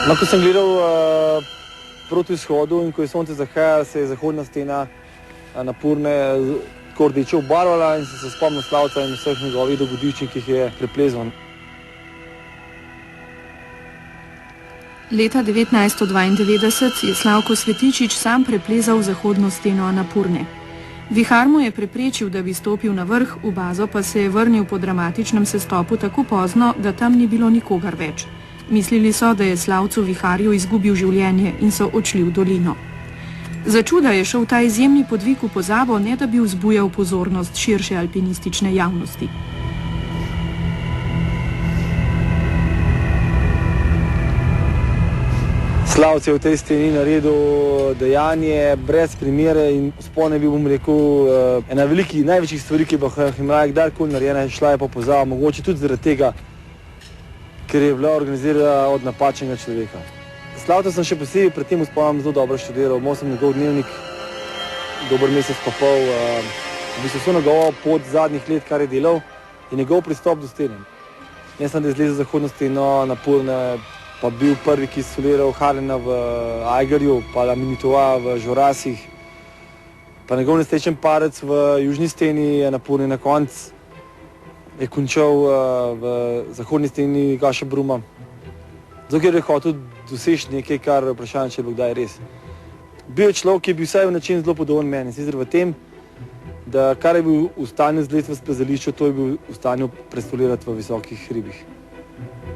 No, ko sem gledal proti vzhodu in ko je sonce zahajalo, se je zahodna stena Napurne tako rdeče obarvala in sem se spomnil Slavca in vseh njegovih dogodivščin, ki jih je preplezal. Leta 1992 je Slavko Svetičič sam preplezal zahodno steno Napurne. Vihar mu je preprečil, da bi stopil na vrh, v bazo pa se je vrnil po dramatičnem sestopu tako pozno, da tam ni bilo nikogar več. Mislili so, da je Slavcu Viharju izgubil življenje in so odšli v dolino. Za čuda je šel ta izjemni podvig v pozabo, ne da bi vzbujal pozornost širše alpinistične javnosti. Slavc je v tej steni naredil dejanje brez primere in vzpon je bil, bom rekel, ena največjih stvari, ki bo Himalaja kdajkoli narejena, šla je pa pozaba, mogoče tudi zaradi tega, ker je bila organizirana od napačnega človeka. Slavca sem še posebej pred tem vzponom zelo dobro študiral, imel sem njegov dnevnik, dober mesec pa pol, v bistvu vso njegovo pot zadnjih let, kar je delal, in njegov pristop do stene. Jaz sem izlezel zahodno steno Napurne, pa bil prvi, ki je soliral Harlina v Aigerju, pa Laminitoa v Žorasih, pa njegov nesrečen padec v južni steni Napurne na koncu je končal v zahodni steni Gaša Bruma. Zato, ker je hotel doseči nekaj, kar vprašanje, če je bilo kdaj res. Bil je človek, ki je bil vsaj v način zelo podoben meni, sicer v tem, da kar je bil v stanju zlet v splezališču, to je bil v stanju presolirati v visokih hribih.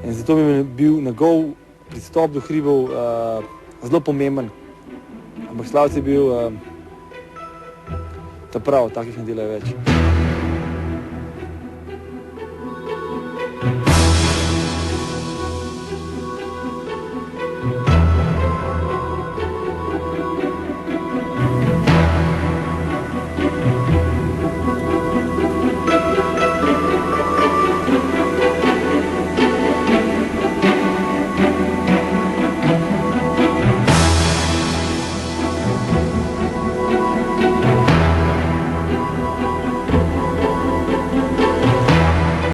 In zato bi bil njegov pristop do hribov zelo pomemben. Ampak Slavc je bil ta prav, takih ne delajo več.